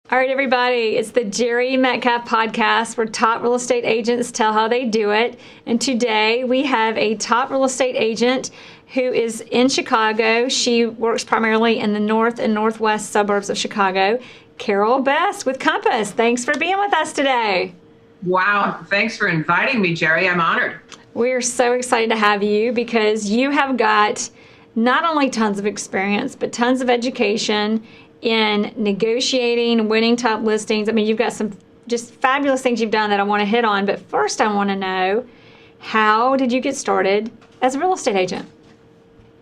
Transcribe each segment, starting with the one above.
All right, everybody, it's the Jere Metcalf podcast where top real estate agents tell how they do it. And today we have a top real estate agent who is in Chicago. She works primarily in the north and northwest suburbs of Chicago. Carol Best with Compass. Thanks for being with us today. Wow. Thanks for inviting me, Jere. I'm honored. We're so excited to have you because you have got not only tons of experience, but tons of education in negotiating, winning top listings. I mean, you've got some just fabulous things you've done that I want to hit on. But first, I want to know, how did you get started as a real estate agent?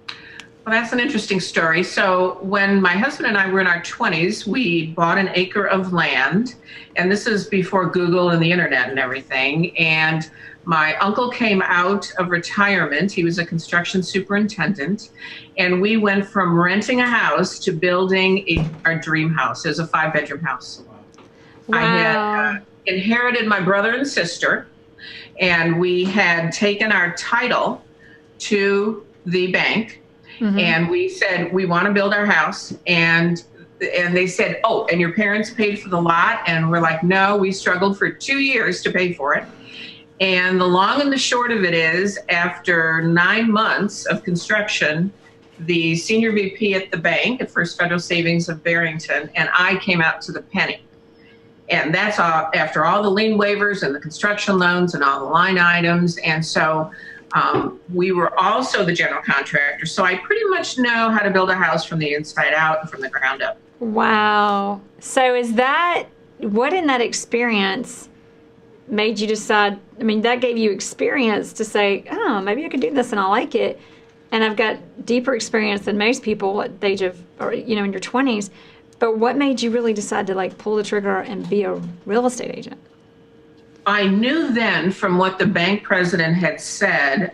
Well, that's an interesting story. So when my husband and I were in our 20s, we bought an acre of land. And this is before Google and the internet and everything. And my uncle came out of retirement. He was a construction superintendent. And we went from renting a house to building our dream house. It was a 5-bedroom house. Wow. I had inherited my brother and sister, and we had taken our title to the bank. Mm-hmm. And we said, we want to build our house. And they said, oh, and your parents paid for the lot? And we're like, no, we struggled for 2 years to pay for it. And the long and the short of it is, after 9 months of construction, the senior VP at the bank at First Federal Savings of Barrington and I came out to the penny. And that's all, after all the lien waivers and the construction loans and all the line items. And so we were also the general contractor. So I pretty much know how to build a house from the inside out and from the ground up. Wow. So is that, what in that experience made you decide, I mean, that gave you experience to say, oh, maybe I could do this and I like it. And I've got deeper experience than most people at the age of, or, you know, in your 20s. But what made you really decide to like pull the trigger and be a real estate agent? I knew then from what the bank president had said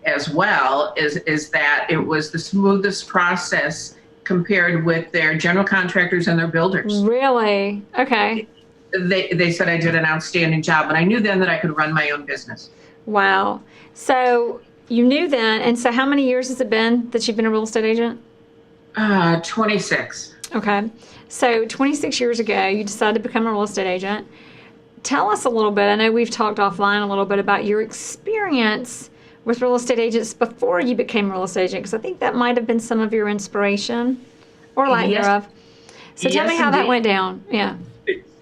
as well, is that it was the smoothest process compared with their general contractors and their builders. Really? Okay. They said I did an outstanding job, and I knew then that I could run my own business. Wow. So you knew then, and so how many years has it been that you've been a real estate agent? 26. Okay. So 26 years ago, you decided to become a real estate agent. Tell us a little bit. I know we've talked offline a little bit about your experience with real estate agents before you became a real estate agent, because I think that might have been some of your inspiration or lack thereof. So tell me how that went down. Yeah.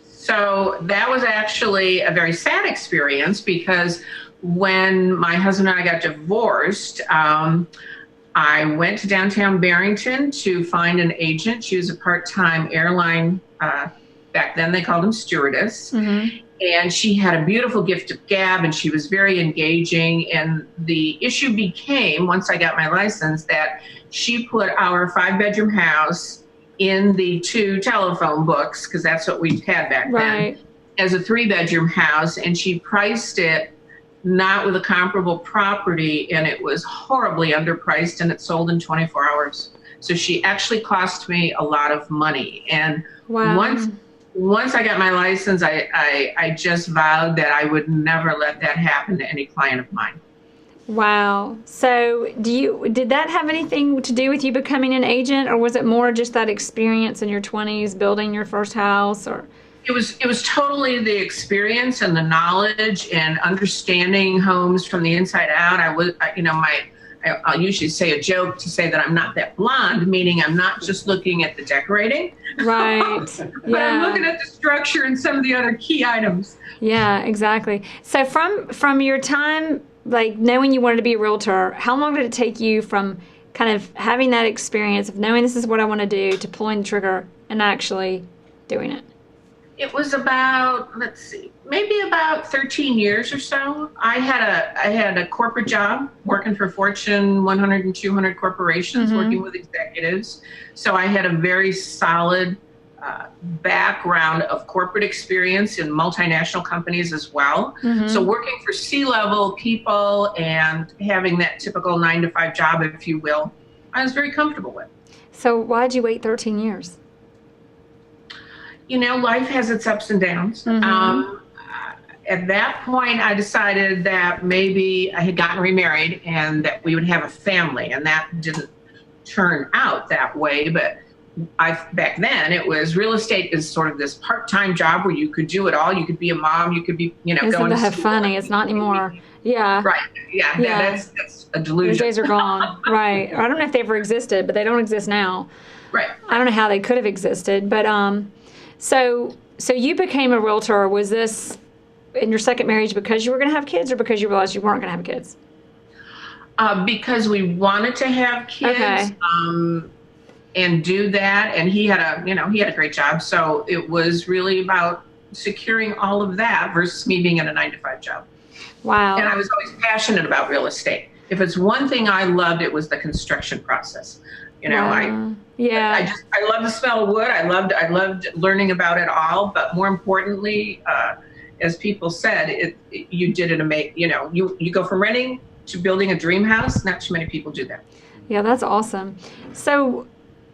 So that was actually a very sad experience, because when my husband and I got divorced, I went to downtown Barrington to find an agent. She was a part-time airline, back then they called them stewardess. Mm-hmm. And she had a beautiful gift of gab, and she was very engaging. And the issue became, once I got my license, that she put our 5-bedroom house in the 2 telephone books, because that's what we had back then, as a 3-bedroom house. And she priced it not with a comparable property, and it was horribly underpriced, and it sold in 24 hours. So she actually cost me a lot of money. And once I got my license, I just vowed that I would never let that happen to any client of mine. Wow. So did that have anything to do with you becoming an agent, or was it more just that experience in your 20s building your first house? Or It was totally the experience and the knowledge and understanding homes from the inside out. I'll usually say a joke to say that I'm not that blonde, meaning I'm not just looking at the decorating. Right. But I'm looking at the structure and some of the other key items. Yeah, exactly. So from your time, like knowing you wanted to be a realtor, how long did it take you from kind of having that experience of knowing this is what I want to do to pulling the trigger and actually doing it? It was about, maybe about 13 years or so. I had a corporate job working for Fortune 100 and 200 corporations, mm-hmm. working with executives. So I had a very solid background of corporate experience in multinational companies as well. Mm-hmm. So working for C-level people and having that typical 9-to-5 job, if you will, I was very comfortable with. So why'd you wait 13 years? You know, life has its ups and downs. Mm-hmm. At that point, I decided that maybe I had gotten remarried and that we would have a family, and that didn't turn out that way. But back then it was real estate is sort of this part-time job where you could do it all. You could be a mom, you could be, Isn't going to that school. funny? It's not anymore. Yeah. Right. Yeah. Yeah. That's a delusion. Those days are gone. Right. I don't know if they ever existed, but they don't exist now. Right. I don't know how they could have existed, but so you became a realtor. Was this in your second marriage because you were going to have kids, or because you realized you weren't going to have kids? Because we wanted to have kids. Okay. And do that. And he had a great job. So it was really about securing all of that versus me being in a 9-to-5 job. Wow. And I was always passionate about real estate. If it's one thing I loved, it was the construction process. Wow. I love the smell of wood. I loved learning about it all. But more importantly, as people said, you did it amazing. You go from renting to building a dream house. Not too many people do that. Yeah, that's awesome. So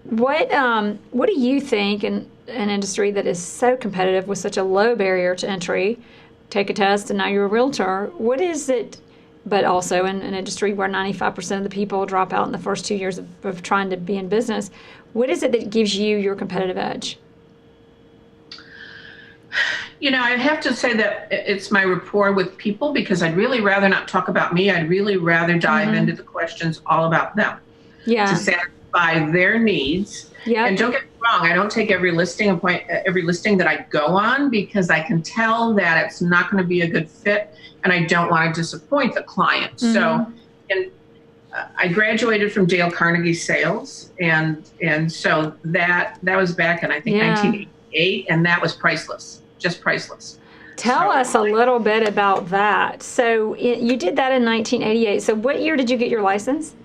what do you think in an industry that is so competitive with such a low barrier to entry, take a test and now you're a realtor, what is it, but also in an industry where 95% of the people drop out in the first 2 years of trying to be in business, what is it that gives you your competitive edge? I have to say that it's my rapport with people, because I'd really rather not talk about me. I'd really rather dive into the questions all about them. Yeah. To satisfy their needs. Yeah. And don't get me wrong, I don't take every listing that I go on, because I can tell that it's not going to be a good fit, and I don't want to disappoint the client. So, I graduated from Dale Carnegie Sales, and so that was back in, I think, 1988, and that was priceless, just priceless. Tell us a little bit about that. So you did that in 1988. So what year did you get your license?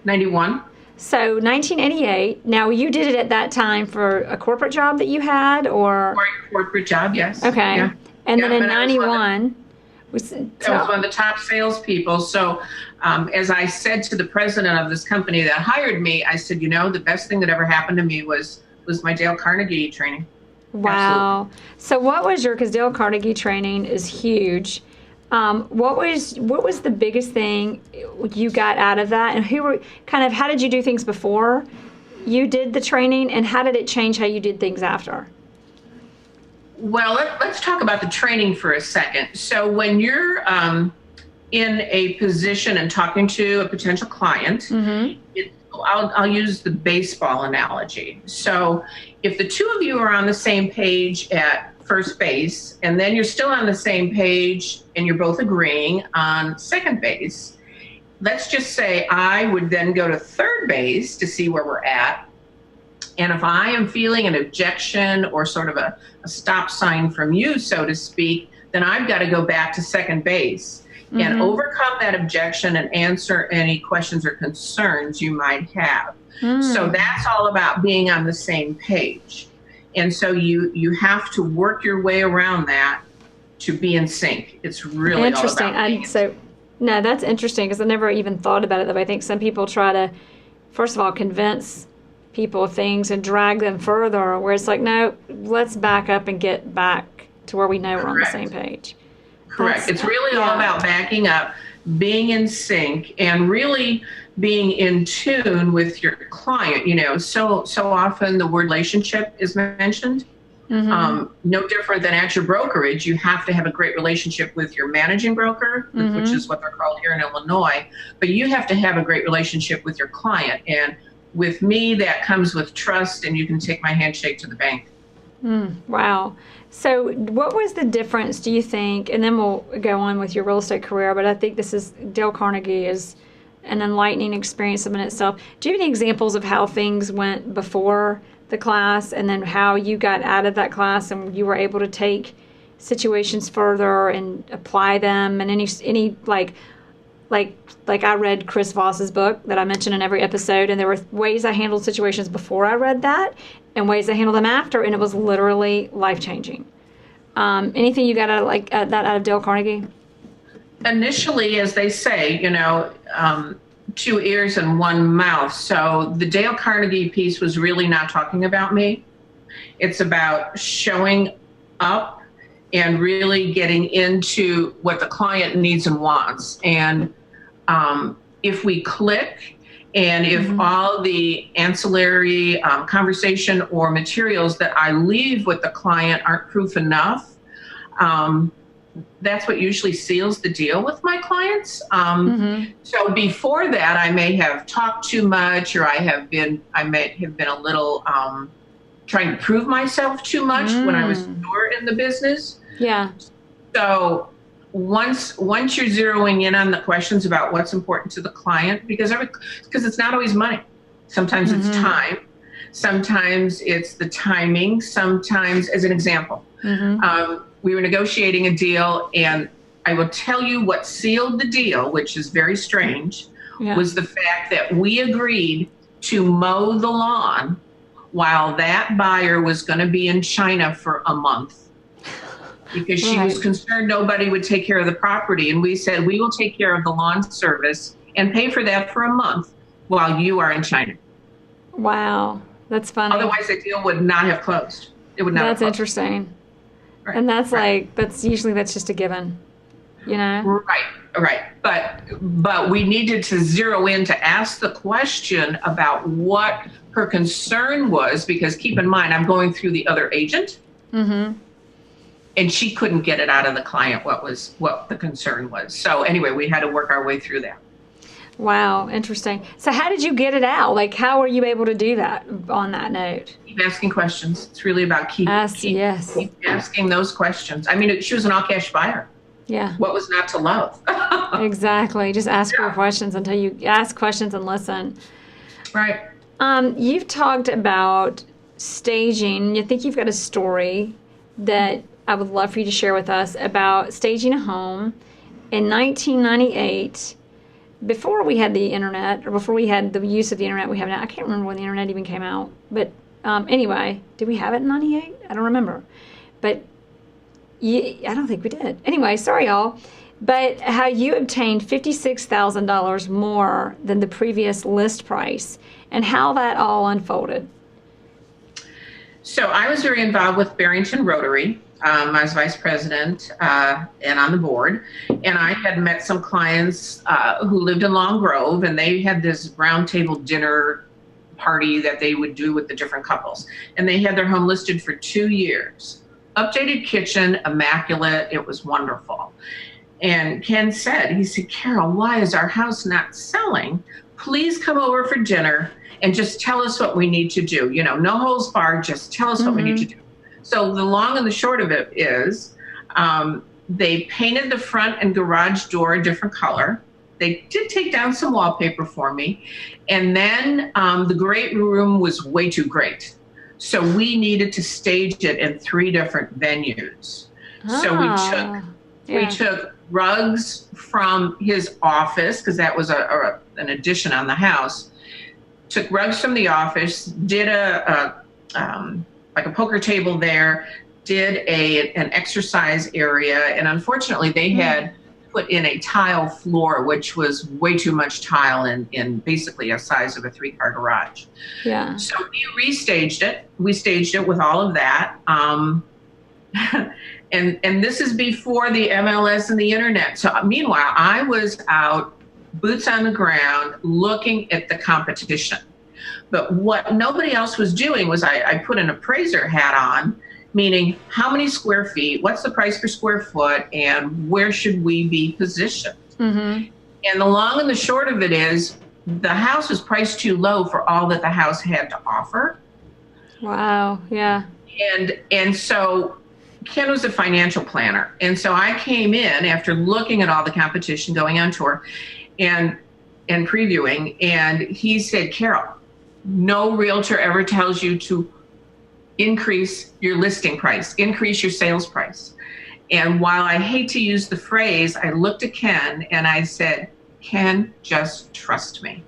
91. So 1988. Now, you did it at that time for a corporate job that you had, or? For a corporate job, yes. Okay. Yeah. And then in 91. I was one of the top salespeople. So as I said to the president of this company that hired me, I said, the best thing that ever happened to me was my Dale Carnegie training. Wow. Absolutely. So what was because Dale Carnegie training is huge. What was the biggest thing you got out of that, and how did you do things before you did the training, and how did it change how you did things after? Well, let's talk about the training for a second. So when you're in a position and talking to a potential client, I'll use the baseball analogy. So if the two of you are on the same page at first base, and then you're still on the same page and you're both agreeing on second base, let's just say I would then go to third base to see where we're at. And if I am feeling an objection or sort of a stop sign from you, so to speak, then I've got to go back to second base and overcome that objection and answer any questions or concerns you might have. So that's all about being on the same page. And so you have to work your way around that to be in sync. It's really interesting. all about being No, that's interesting, because I never even thought about it that way. I think some people try to, first of all, convince people of things and drag them further, where it's like, no, let's back up and get back to where we know we're on the same page. Correct. It's really all about backing up, being in sync, and really being in tune with your client. So often the word relationship is mentioned. No different than at your brokerage. You have to have a great relationship with your managing broker, which is what they're called here in Illinois. But you have to have a great relationship with your client. And with me, that comes with trust, and you can take my handshake to the bank. Wow. So what was the difference, do you think, and then we'll go on with your real estate career, but I think Dale Carnegie is an enlightening experience in itself. Do you have any examples of how things went before the class, and then how you got out of that class and you were able to take situations further and apply them, and any like I read Chris Voss's book that I mentioned in every episode, and there were ways I handled situations before I read that and ways I handled them after, and it was literally life-changing. Anything you got out of Dale Carnegie? Initially, as they say, two ears and one mouth. So the Dale Carnegie piece was really not talking about me. It's about showing up and really getting into what the client needs and wants. And if we click And if all the ancillary conversation or materials that I leave with the client aren't proof enough, that's what usually seals the deal with my clients. So before that, I may have talked too much, or I may have been a little trying to prove myself too much when I was newer in the business. Yeah. So once you're zeroing in on the questions about what's important to the client, because it's not always money. Sometimes it's time. Sometimes it's the timing. Sometimes, as an example, we were negotiating a deal, and I will tell you what sealed the deal, which is very strange, was the fact that we agreed to mow the lawn while that buyer was going to be in China for a month, because she was concerned nobody would take care of the property. And we said, we will take care of the lawn service and pay for that for a month while you are in China. Wow. That's funny. Otherwise, the deal would not have closed. It would not have closed. That's interesting. Right. And that's that's just a given, you know? Right. But we needed to zero in to ask the question about what her concern was, because keep in mind, I'm going through the other agent. And she couldn't get it out of the client what the concern was. So anyway, we had to work our way through that. Wow, interesting. So how did you get it out? Like, how were you able to do that on that note? Keep asking questions. It's really about keep asking those questions. I mean, she was an all-cash buyer. Yeah. What was not to love? Exactly. Just ask her questions until you ask questions and listen. Right. You've talked about staging. I think you've got a story that I would love for you to share with us about staging a home in 1998. Before we had the internet, or before we had the use of the internet we have now. I can't remember when the internet even came out. But anyway, did we have it in 98? I don't remember. But I don't think we did. Anyway, sorry, y'all. But how you obtained $56,000 more than the previous list price, and how that all unfolded. So I was very involved with Barrington Rotary. I was vice president and on the board, and I had met some clients who lived in Long Grove, and they had this roundtable dinner party that they would do with the different couples, and they had their home listed for 2 years. Updated kitchen, immaculate, it was wonderful. And Ken said, Carol, why is our house not selling? Please come over for dinner and just tell us what we need to do. You know, no holds barred, just tell us what we need to do. So the long and the short of it is they painted the front and garage door a different color. They did take down some wallpaper for me. And then the great room was way too great. So we needed to stage it in 3 different venues. So we took rugs from his office, because that was an addition on the house. Took rugs from the office, did like a poker table there, did an exercise area, and unfortunately they had put in a tile floor, which was way too much tile in basically a size of a 3-car garage. Yeah. So we restaged it. We staged it with all of that. And this is before the MLS and the internet. So meanwhile, I was out, boots on the ground, looking at the competition. But what nobody else was doing was I put an appraiser hat on, meaning how many square feet, what's the price per square foot, and where should we be positioned? And the long and the short of it is the house was priced too low for all that the house had to offer. Wow, yeah. And so Ken was a financial planner. And so I came in after looking at all the competition, going on tour and previewing, and he said, Carol, no realtor ever tells you to increase your listing price, increase your sales price. And while I hate to use the phrase, I looked at Ken and I said, Ken, just trust me.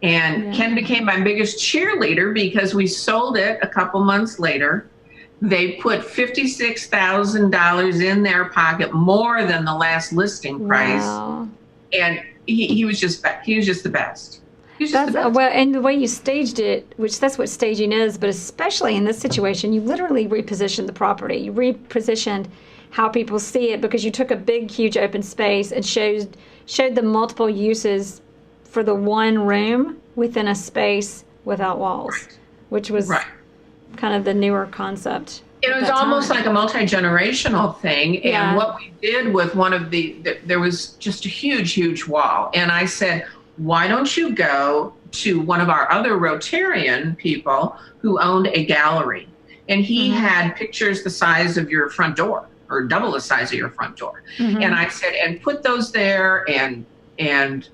And Ken became my biggest cheerleader because we sold it a couple months later. They put $56,000 in their pocket, more than the last listing price. Wow. And he was just the best. Well, and the way you staged it, which that's what staging is, but especially in this situation, you literally repositioned the property. You repositioned how people see it, because you took a big, huge open space and showed them multiple uses for the one room within a space without walls, which was kind of the newer concept. It was almost like a multi-generational thing. And what we did with there was just a huge, huge wall. And I said, why don't you go to one of our other Rotarian people who owned a gallery? And he had pictures the size of your front door or double the size of your front door. And I said, and put those there and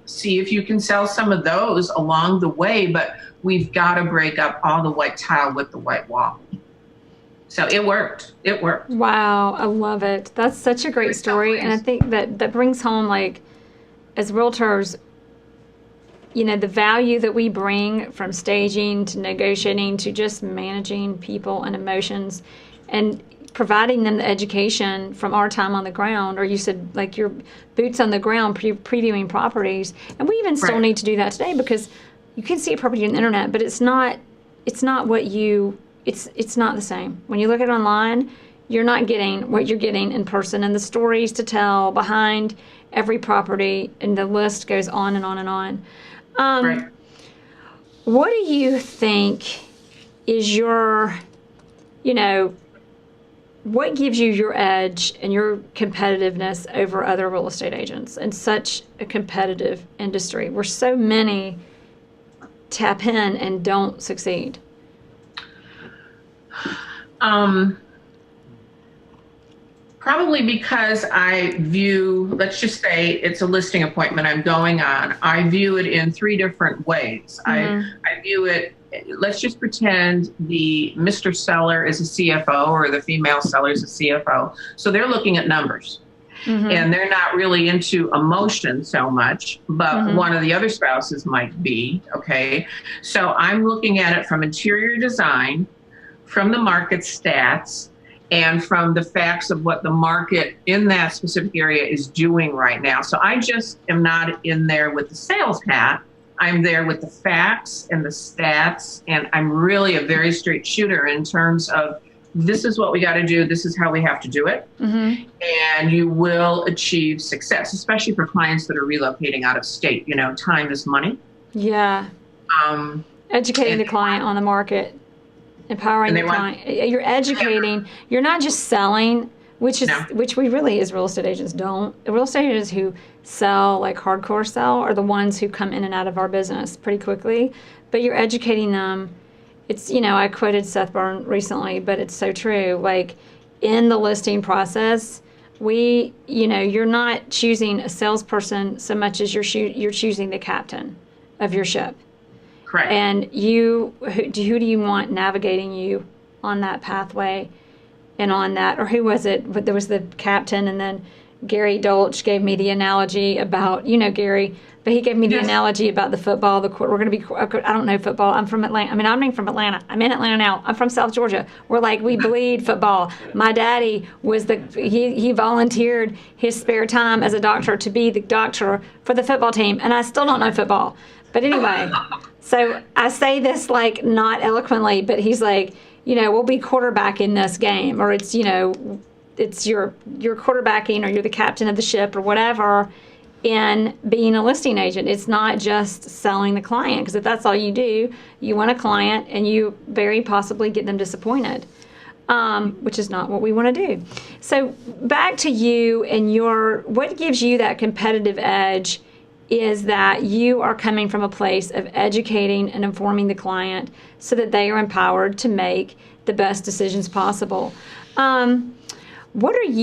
see if you can sell some of those along the way. But we've got to break up all the white tile with the white wall. So it worked. It worked. Wow. I love it. That's such a great story. And I think that brings home, like, as realtors, you know, the value that we bring from staging to negotiating to just managing people and emotions and providing them the education from our time on the ground, or you said like your boots on the ground previewing properties. And we even still need to do that today, because you can see a property on the internet, but it's not the same. When you look at it online, you're not getting what you're getting in person, and the stories to tell behind every property, and the list goes on and on and on. What do you think is your, you know, what gives you your edge and your competitiveness over other real estate agents in such a competitive industry where so many tap in and don't succeed? Probably because I view, let's just say it's a listing appointment I'm going on. I view it in three different ways. I view it, let's just pretend the Mr. Seller is a CFO or the female seller is a CFO. So they're looking at numbers and they're not really into emotion so much, but one of the other spouses might be, okay? So I'm looking at it from interior design, from the market stats, and from the facts of what the market in that specific area is doing right now. So I just am not in there with the sales hat. I'm there with the facts and the stats, and I'm really a very straight shooter in terms of this is what we got to do, this is how we have to do it, and you will achieve success, especially for clients that are relocating out of state. You know, time is money. Yeah. Educating the client on the market. Empowering the client. You're educating. You're not just selling, which we really, as real estate agents, don't. The real estate agents who sell, like hardcore sell, are the ones who come in and out of our business pretty quickly. But you're educating them. It's, you know, I quoted Seth Byrne recently, but it's so true. Like, in the listing process, you're not choosing a salesperson so much as you're choosing the captain of your ship. Correct. And who do you want navigating you on that pathway and on that, or who was it? But there was the captain, and then Gary Dolch gave me the analogy about, you know, Gary, but he gave me the analogy about the football. We're going to be, I don't know football. I'm from Atlanta. I'm from Atlanta. I'm in Atlanta now. I'm from South Georgia. We're like, we bleed football. My daddy was he volunteered his spare time as a doctor to be the doctor for the football team, and I still don't know football. But anyway, so I say this like not eloquently, but he's like, you know, we'll be quarterbacking this game, or it's, you know, it's you're quarterbacking, or you're the captain of the ship or whatever, in being a listing agent. It's not just selling the client, because if that's all you do, you want a client and you very possibly get them disappointed, which is not what we want to do. So back to you and what gives you that competitive edge is that you are coming from a place of educating and informing the client so that they are empowered to make the best decisions possible. What is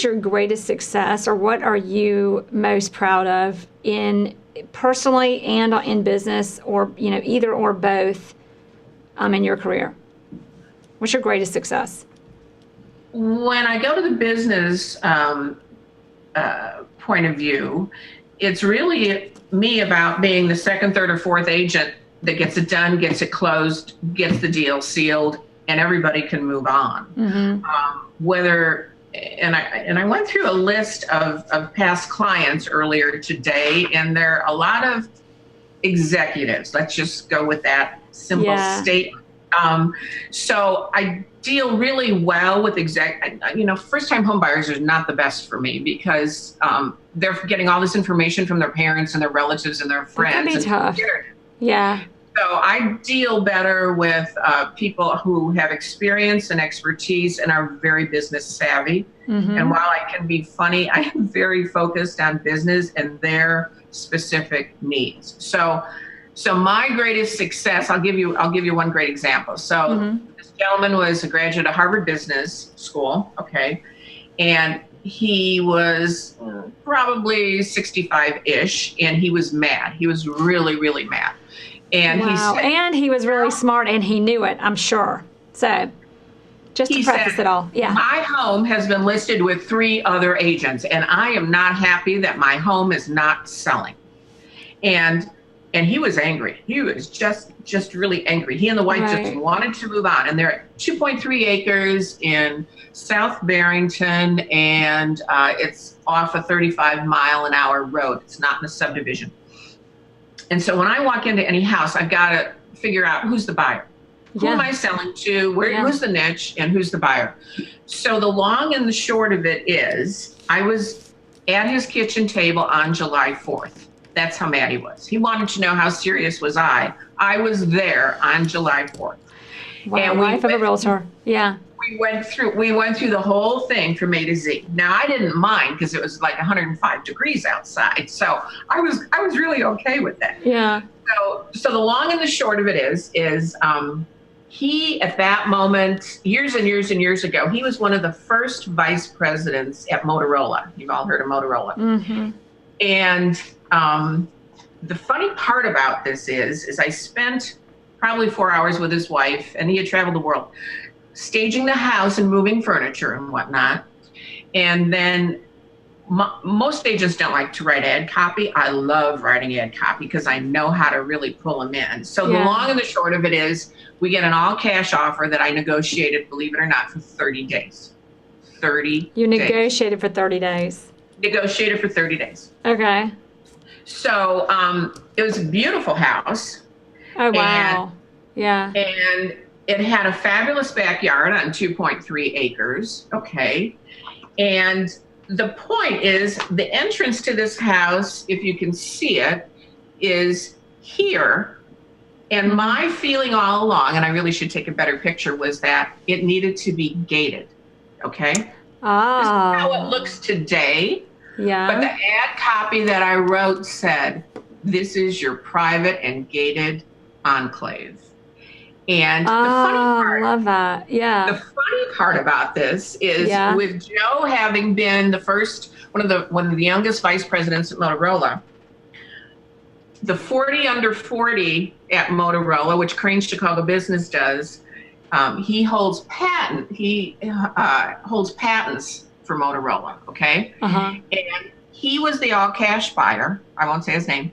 your greatest success, or what are you most proud of in personally and in business, or, you know, either or both, in your career? What's your greatest success? When I go to the business point of view, it's really me about being the second, third, or fourth agent that gets it done, gets it closed, gets the deal sealed, and everybody can move on. And I went through a list of past clients earlier today, and there are a lot of executives. Let's just go with that simple statement. So I deal really well with first-time home buyers are not the best for me because they're getting all this information from their parents and their relatives and their friends. That can be tough. Yeah. So I deal better with people who have experience and expertise and are very business savvy. Mm-hmm. And while I can be funny, I am very focused on business and their specific needs. So my greatest success, I'll give you one great example. So this gentleman was a graduate of Harvard Business School, okay, and he was probably 65-ish, and he was mad. He was really, really mad. And he said, and he was really smart, and he knew it, I'm sure. So just to preface it all, yeah. My home has been listed with 3 other agents, and I am not happy that my home is not selling. And he was angry. He was just really angry. He and the wife just wanted to move on. And they're at 2.3 acres in South Barrington, and it's off a 35-mile-an-hour road. It's not in a subdivision. And so when I walk into any house, I've got to figure out who's the buyer. Who am I selling to? Who's the niche? And who's the buyer? So the long and the short of it is I was at his kitchen table on July 4th. That's how mad he was. He wanted to know how serious was I. I was there on July 4th. Wow, and wife of a realtor. Yeah. We went through the whole thing from A to Z. Now I didn't mind because it was like 105 degrees outside. So I was really okay with that. Yeah. So the long and the short of it is he at that moment, years and years and years ago, he was one of the first vice presidents at Motorola. You've all heard of Motorola. Mm-hmm. And the funny part about this is I spent probably 4 hours with his wife, and he had traveled the world, staging the house and moving furniture and whatnot. And then most agents don't like to write ad copy. I love writing ad copy because I know how to really pull them in. So the long and the short of it is we get an all cash offer that I negotiated, believe it or not, for 30 days. 30 days. You negotiated for 30 days. Negotiated for 30 days. Okay. So it was a beautiful house. Oh, wow. Yeah. And it had a fabulous backyard on 2.3 acres. Okay. And the point is the entrance to this house, if you can see it, is here. And my feeling all along, and I really should take a better picture, was that it needed to be gated. Okay. This is how it looks today. Yeah. But the ad copy that I wrote said, "This is your private and gated enclave." And the funny part, I love that. Yeah. The funny part about this is with Joe having been one of the youngest vice presidents at Motorola, the 40 under 40 at Motorola, which Crane Chicago Business does, he holds patents for Motorola. Okay. Uh-huh. And he was the all cash buyer. I won't say his name.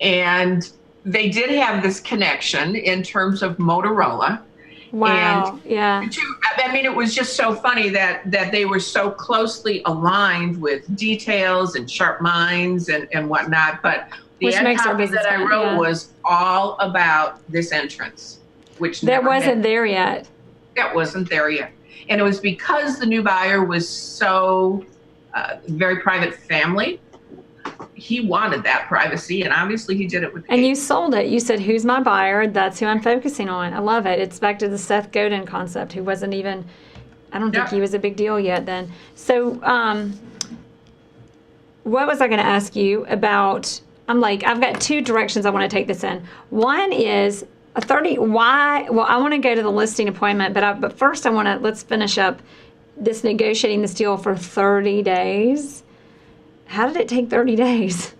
And they did have this connection in terms of Motorola. Wow. And yeah. I mean, it was just so funny that they were so closely aligned with details and sharp minds and whatnot. But the ad copy that I wrote was all about this entrance, which that wasn't there yet. That wasn't there yet. And it was because the new buyer was so very private family. He wanted that privacy, and obviously he did it with And you sold it. You said, who's my buyer? That's who I'm focusing on. I love it. It's back to the Seth Godin concept, who wasn't even, I don't think he was a big deal yet then. So what was I going to ask you about, I've got 2 directions I want to take this in. One is I want to go to the listing appointment, but first let's finish up this negotiating this deal for 30 days. How did it take 30 days?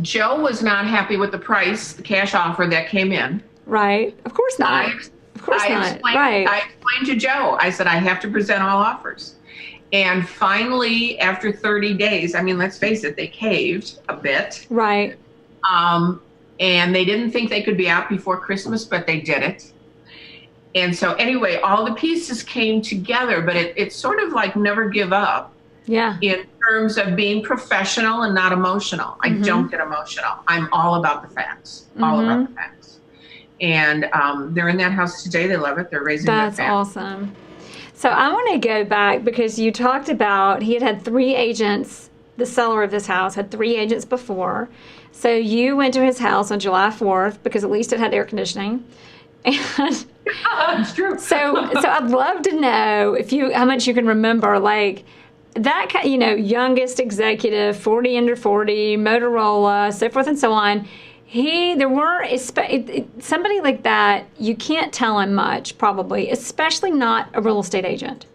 Joe was not happy with the price, the cash offer that came in. Right. Of course not. I explained to Joe, I said, I have to present all offers. And finally, after 30 days, I mean, let's face it, they caved a bit. Right. And they didn't think they could be out before Christmas, but they did it. And so anyway, all the pieces came together, but it's sort of like never give up. Yeah. In terms of being professional and not emotional. I don't get emotional. I'm all about the facts. All about the facts. And they're in that house today. They love it. They're raising their That's family. awesome. So I want to go back because you talked about he had 3 agents. The seller of this house had 3 agents before. So you went to his house on July 4th because at least it had air conditioning. And It's true. so I'd love to know how much you can remember, like that, youngest executive, 40 under 40, Motorola, so forth and so on. Somebody like that, you can't tell him much, probably, especially not a real estate agent.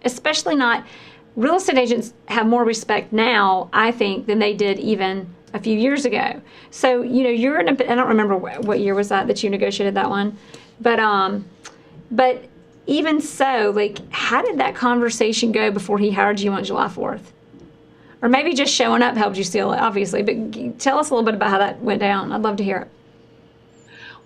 Real estate agents have more respect now, I think, than they did even a few years ago. So, you're I don't remember what year was that you negotiated that one. But even so, like, how did that conversation go before he hired you on July 4th? Or maybe just showing up helped you seal it, obviously. But tell us a little bit about how that went down. I'd love to hear it.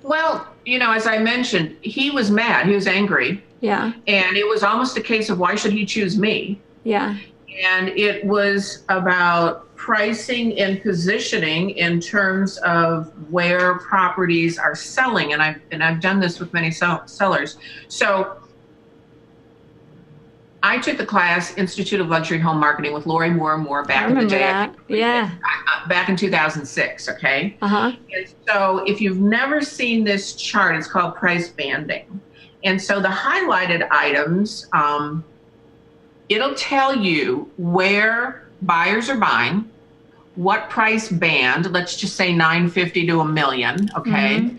Well, as I mentioned, he was mad. He was angry. Yeah. And it was almost a case of why should he choose me? Yeah. And it was about pricing and positioning in terms of where properties are selling. And I've done this with many sellers. So I took the class Institute of Luxury Home Marketing with Lori Moore back in the day. That. Yeah. Back in 2006, okay? Uh-huh. And so if you've never seen this chart, it's called price banding. And so the highlighted items, it'll tell you where buyers are buying, what price band, let's just say $950 to $1 million, okay? Mm-hmm.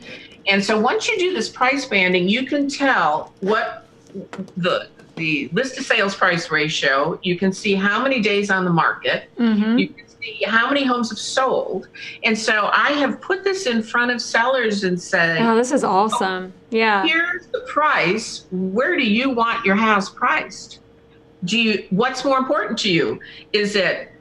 And so once you do this price banding, you can tell what the list to sales price ratio, you can see how many days on the market, mm-hmm. you can see how many homes have sold. And so I have put this in front of sellers and said, oh, this is awesome. Yeah. Here's the price. Where do you want your house priced? What's more important to you? Is it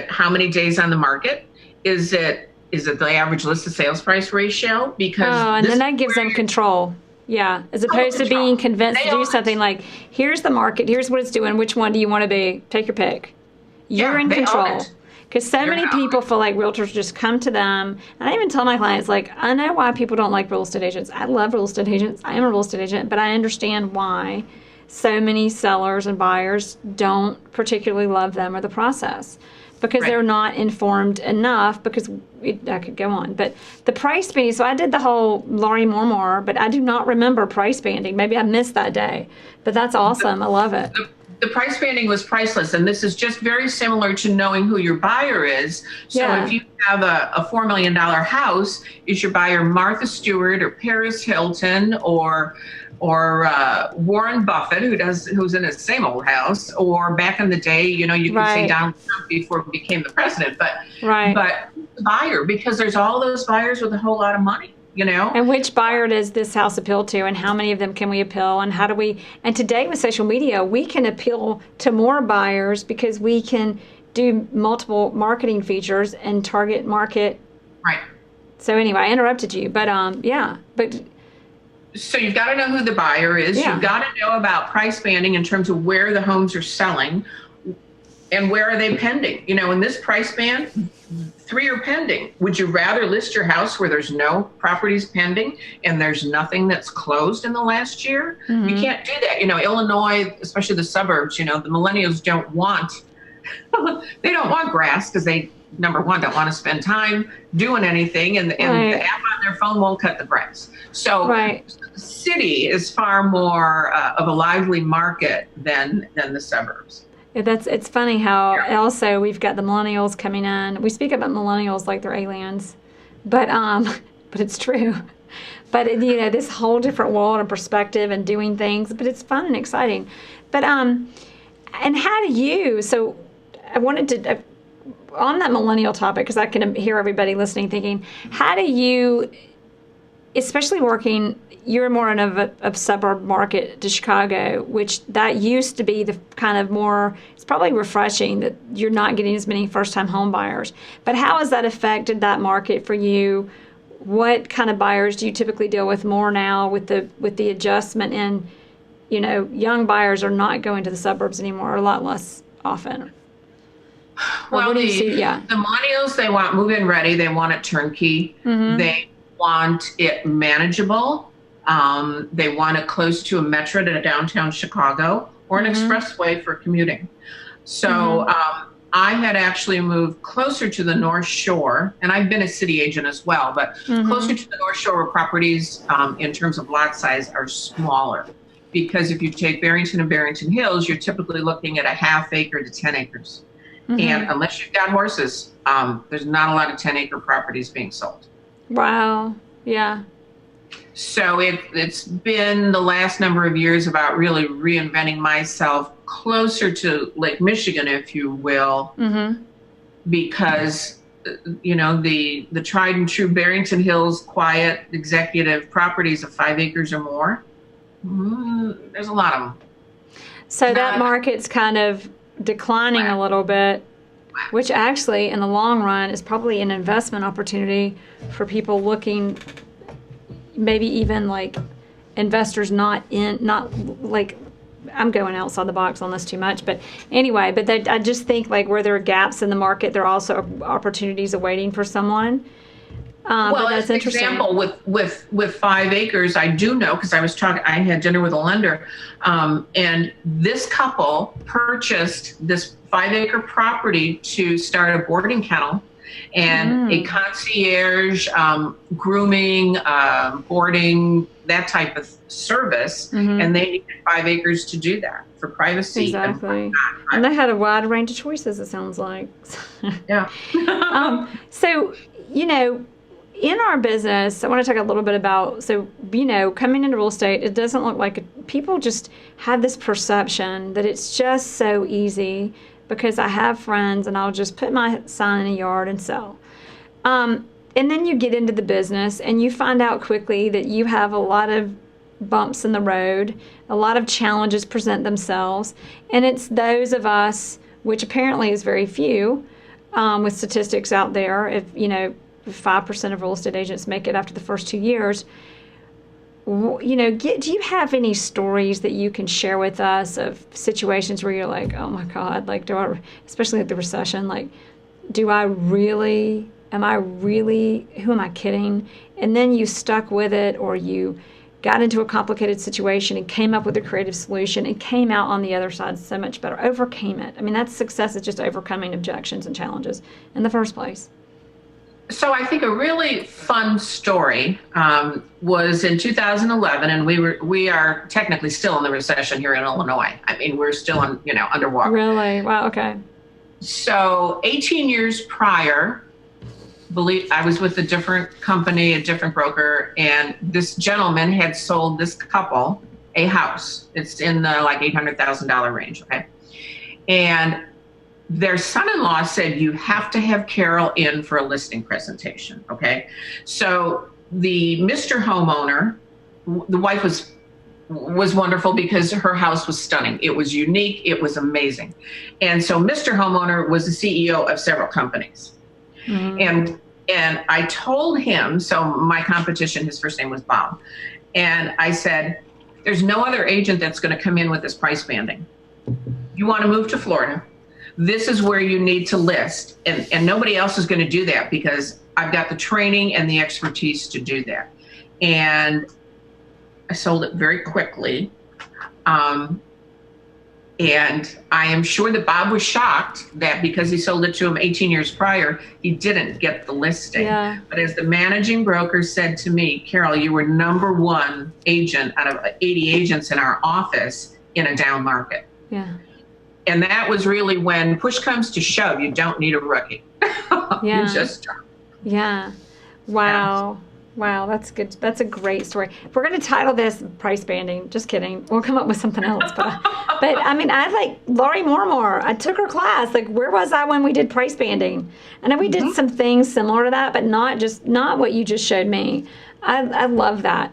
how many days on the market? Is it the average list to sales price ratio? Because and then that gives them control. Yeah, as opposed to being convinced to do something like, here's the market, here's what it's doing, which one do you want to be? Take your pick. You're in control. Because so many people feel like realtors just come to them. And I even tell my clients, like, I know why people don't like real estate agents. I love real estate agents. I am a real estate agent, but I understand why so many sellers and buyers don't particularly love them or the process. Because they're not informed enough, because I could go on. But the price banding, so I did the whole Lori Moore, but I do not remember price banding. Maybe I missed that day. But that's awesome. I love it. The price banding was priceless, and this is just very similar to knowing who your buyer is. So if you have a $4 million house, is your buyer Martha Stewart or Paris Hilton or Warren Buffett, who's in his same old house, or back in the day, you could say Donald Trump before he became the president, but the buyer, because there's all those buyers with a whole lot of money, And which buyer does this house appeal to, and how many of them can we appeal, and how do we? And today with social media, we can appeal to more buyers because we can do multiple marketing features and target market. Right. So anyway, I interrupted you, but So you've got to know who the buyer is. Yeah. You've got to know about price banding in terms of where the homes are selling and where are they pending. In this price band, 3 are pending. Would you rather list your house where there's no properties pending and there's nothing that's closed in the last year? Mm-hmm. You can't do that. Illinois, especially the suburbs, the millennials don't want grass because they, number one, don't want to spend time doing anything, and the app on their phone won't cut the grass. So the city is far more of a lively market than the suburbs. It's funny how also we've got the millennials coming in. We speak about millennials like they're aliens, but it's true. But this whole different world and perspective and doing things, but it's fun and exciting. But and how do you? So I wanted to. On that millennial topic, because I can hear everybody listening thinking, how do you, especially working, you're more in a suburb market to Chicago, which that used to be the kind of more, it's probably refreshing that you're not getting as many first-time home buyers. But how has that affected that market for you? What kind of buyers do you typically deal with more now with the adjustment in, young buyers are not going to the suburbs anymore, or a lot less often? Well, the millennials, they want move-in ready. They want it turnkey. Mm-hmm. They want it manageable. They want it close to a metro to downtown Chicago or an expressway for commuting. So I had actually moved closer to the North Shore, and I've been a city agent as well, but closer to the North Shore where properties in terms of lot size are smaller. Because if you take Barrington and Barrington Hills, you're typically looking at a half acre to 10 acres. And unless you've got horses, there's not a lot of 10-acre properties being sold. Wow. Yeah. So it's been the last number of years about really reinventing myself closer to Lake Michigan, if you will, because, you know, the tried and true Barrington Hills quiet executive properties of 5 acres or more, there's a lot of them. So that market's kind of declining a little bit, which actually in the long run is probably an investment opportunity for people looking, maybe even like investors not like, I'm going outside the box on this too much, but anyway, but I just think like where there are gaps in the market, there are also opportunities awaiting for someone. Well, that's as an example, with 5 acres, I do know, because I had dinner with a lender, and this couple purchased this 5-acre property to start a boarding kennel and a concierge, grooming, boarding, that type of service, and they needed 5 acres to do that for privacy. Exactly. And they had a wide range of choices, it sounds like. Yeah. So, you know, in our business, I want to talk a little bit about, so, you know, coming into real estate, it doesn't look like people just have this perception that it's just so easy because I have friends and I'll just put my sign in a yard and sell. And then you get into the business and you find out quickly that you have a lot of bumps in the road, a lot of challenges present themselves, and it's those of us, which apparently is very few, with statistics out there, if, you know, 5% of real estate agents make it after the first 2 years. You know, do you have any stories that you can share with us of situations where you're like, oh my God, like, especially at the recession, like, am I really, who am I kidding? And then you stuck with it, or you got into a complicated situation and came up with a creative solution and came out on the other side so much better, overcame it. I mean, that's success, is just overcoming objections and challenges in the first place. So I think a really fun story was in 2011, and we are technically still in the recession here in Illinois. I mean, we're still underwater. Really? Wow. Okay. So 18 years prior, I was with a different company, a different broker, and this gentleman had sold this couple a house. It's in the like $800,000 range. Okay, and their son-in-law said, you have to have Carol in for a listing presentation. Okay. So the Mr. Homeowner, the wife was wonderful because her house was stunning. It was unique. It was amazing. And so Mr. Homeowner was the CEO of several companies. And I told him, so my competition, his first name was Bob. And I said, there's no other agent that's going to come in with this price banding. You want to move to Florida? This is where you need to list. And nobody else is going to do that because I've got the training and the expertise to do that. And I sold it very quickly. And I am sure that Bob was shocked that because he sold it to him 18 years prior, he didn't get the listing. Yeah. But as the managing broker said to me, Carol, you were #1 agent out of 80 agents in our office in a down market. Yeah. And that was really when push comes to shove, you don't need a rookie. Yeah. You just don't. Yeah. Wow. Wow, that's good. That's a great story. We're going to title this price banding. Just kidding. We'll come up with something else. But I mean, I like Laurie Mormore. I took her class. Like, where was I when we did price banding? I know we did some things similar to that, but not what you just showed me. I love that.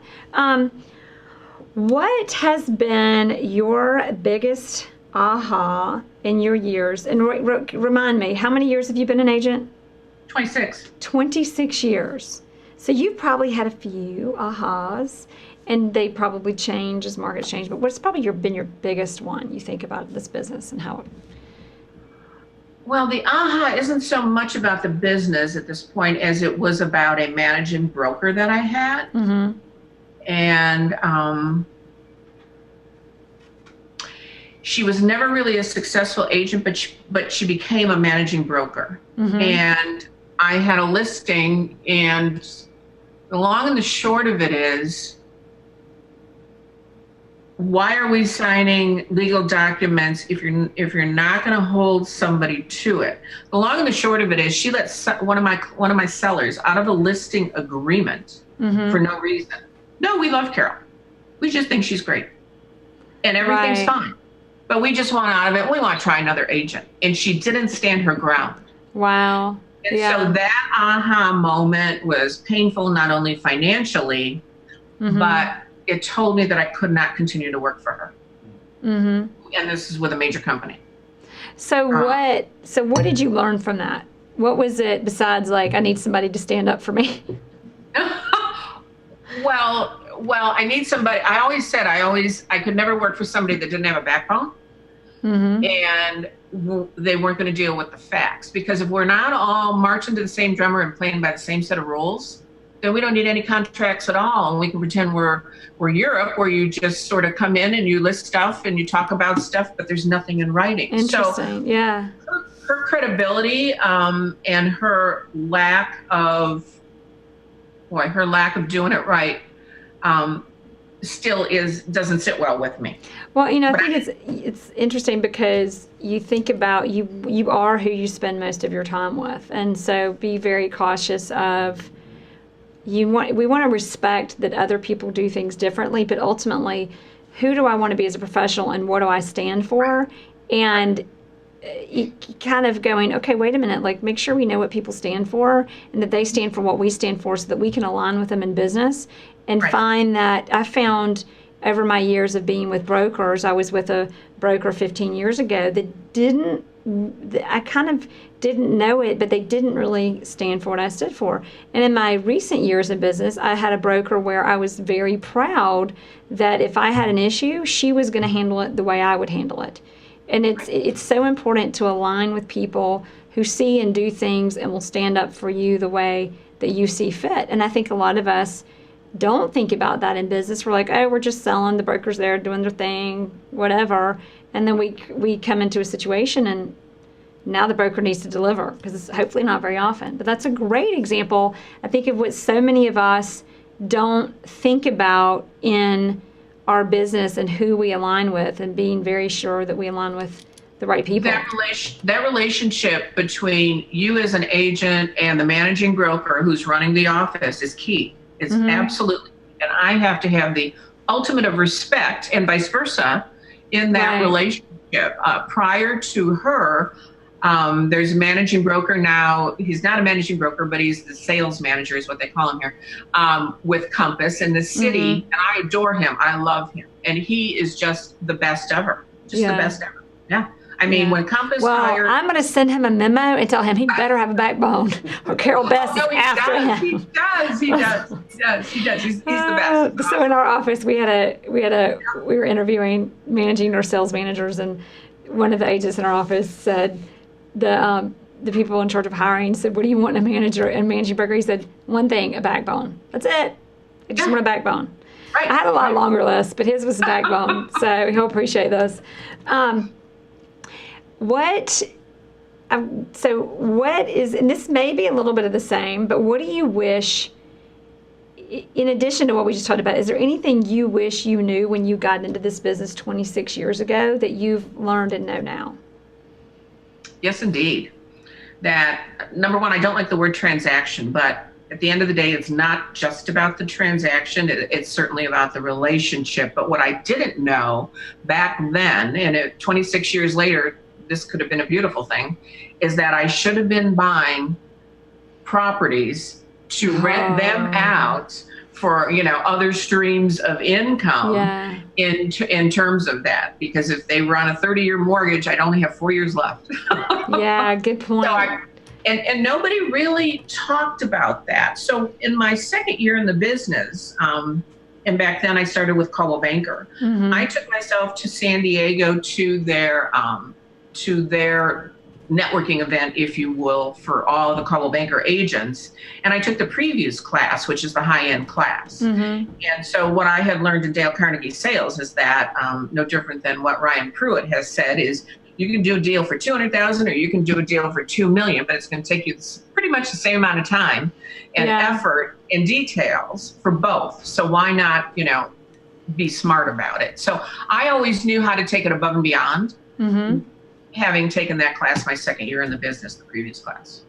What has been your biggest aha in your years? And remind me, how many years have you been an agent? 26. 26 years. So you've probably had a few ahas, and they probably change as markets change. But what's probably been your biggest one you think about this business and how? Well, the aha isn't so much about the business at this point as it was about a managing broker that I had. and she was never really a successful agent, but she became a managing broker. And I had a listing, and the long and the short of it is, why are we signing legal documents if you're not going to hold somebody to it? The long and the short of it is, she let one of my sellers out of a listing agreement for no reason. No, we love Carol. We just think she's great, and everything's fine. But we just want out of it. We want to try another agent, and she didn't stand her ground. Wow. And so that aha moment was painful, not only financially, but it told me that I could not continue to work for her. And this is with a major company. So what did you learn from that? What was it besides, like, I need somebody to stand up for me? Well, I need somebody. I always said I could never work for somebody that didn't have a backbone. And they weren't going to deal with the facts, because if we're not all marching to the same drummer and playing by the same set of rules, then we don't need any contracts at all. And we can pretend we're Europe, where you just sort of come in and you list stuff and you talk about stuff, but there's nothing in writing. Interesting. So her credibility and her lack of doing it right still doesn't sit well with me. Well, I think it's interesting, because you think about you are who you spend most of your time with, and so be very cautious of. We want to respect that other people do things differently, but ultimately, who do I want to be as a professional, and what do I stand for? And kind of going, okay, wait a minute, like, make sure we know what people stand for, and that they stand for what we stand for, so that we can align with them in business. And find that I found over my years of being with brokers, I was with a broker 15 years ago that I kind of didn't know it, but they didn't really stand for what I stood for. And in my recent years in business, I had a broker where I was very proud that if I had an issue, she was going to handle it the way I would handle it. And it's so important to align with people who see and do things and will stand up for you the way that you see fit. And I think a lot of us don't think about that in business. We're like, oh, we're just selling, the broker's there doing their thing, whatever. And then we come into a situation, and now the broker needs to deliver, because it's hopefully not very often. But that's a great example, I think, of what so many of us don't think about in our business and who we align with, and being very sure that we align with the right people. That relationship between you as an agent and the managing broker who's running the office is key. It's absolutely, and I have to have the ultimate of respect, and vice versa, in that relationship. Prior to her, there's a managing broker now. He's not a managing broker, but he's the sales manager, is what they call him here, with Compass in the city. And I adore him. I love him. And he is just the best ever. The best ever. Yeah. I mean, when Compass hired... I'm going to send him a memo and tell him he better have a backbone, or Carol Best is after him. He does. He's the best. So in our office, we were interviewing managing or sales managers, and one of the agents in our office said, the people in charge of hiring said, what do you want in a manager and managing broker? He said, one thing, a backbone. That's it. I just want a backbone. I had a lot longer list, but his was a backbone, so he'll appreciate this. What is, and this may be a little bit of the same, but what do you wish, in addition to what we just talked about, is there anything you wish you knew when you got into this business 26 years ago that you've learned and know now? Yes, indeed. That, number one, I don't like the word transaction, but at the end of the day, it's not just about the transaction. It's certainly about the relationship. But what I didn't know back then, and 26 years later, this could have been a beautiful thing, is that I should have been buying properties to rent them out for, other streams of income in terms of that. Because if they run a 30-year mortgage, I'd only have 4 years left. Yeah, good point. So and nobody really talked about that. So in my second year in the business, and back then I started with Coldwell Banker, I took myself to San Diego to their networking event, if you will, for all the Coldwell Banker agents. And I took the previews class, which is the high-end class. Mm-hmm. And so what I had learned in Dale Carnegie sales is that no different than what Ryan Pruitt has said is you can do a deal for $200,000 or you can do a deal for $2 million, but it's going to take you pretty much the same amount of time and effort and details for both. So why not, be smart about it? So I always knew how to take it above and beyond. Mm-hmm. Having taken that class my second year in the business, the previous class.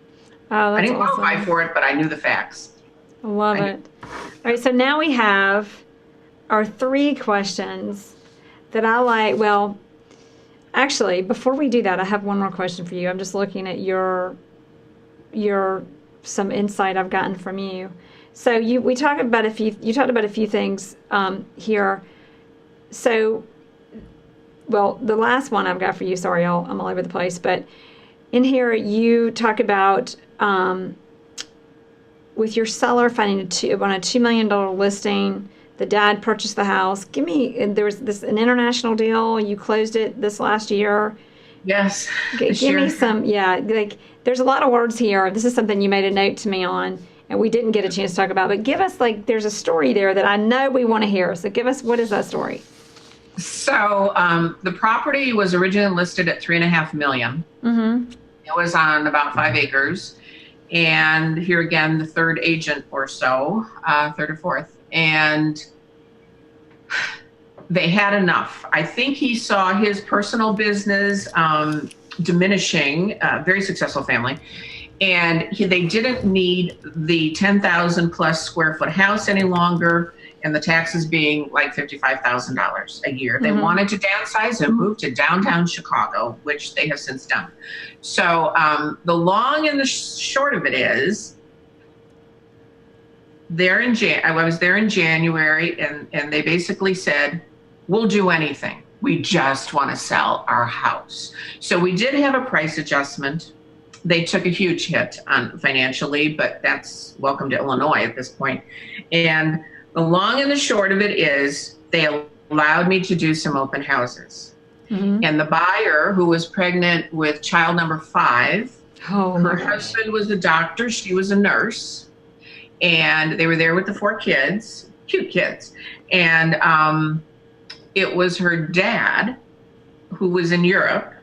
Oh, that's I didn't awesome. qualify for it, but I knew the facts. I love it. All right, so now we have our 3 questions that I like. Well, actually, before we do that, I have one more question for you. I'm just looking at your some insight I've gotten from you. So you talked about a few things here. So, well, the last one I've got for you, sorry, I'm all over the place, but in here you talk about with your seller finding on a $2 million listing, the dad purchased the house. There was an international deal. You closed it this last year. Yes. Give me some, there's a lot of words here. This is something you made a note to me on, and we didn't get a chance to talk about, but give us, there's a story there that I know we want to hear. So give us, what is that story? So the property was originally listed at $3.5 million. Mm-hmm. It was on about 5 acres. And here again, the third agent or so, third or fourth. And they had enough. I think he saw his personal business diminishing, very successful family. And they didn't need the 10,000 plus square foot house any longer, and the taxes being like $55,000 a year. They wanted to downsize and move to downtown Chicago, which they have since done. So the long and the short of it is, I was there in January, and they basically said, we'll do anything. We just want to sell our house. So we did have a price adjustment. They took a huge hit financially, but that's welcome to Illinois at this point. And the long and the short of it is they allowed me to do some open houses. Mm-hmm. And the buyer, who was pregnant with child number 5, her husband was a doctor, she was a nurse, and they were there with the 4 kids, cute kids. And it was her dad, who was in Europe,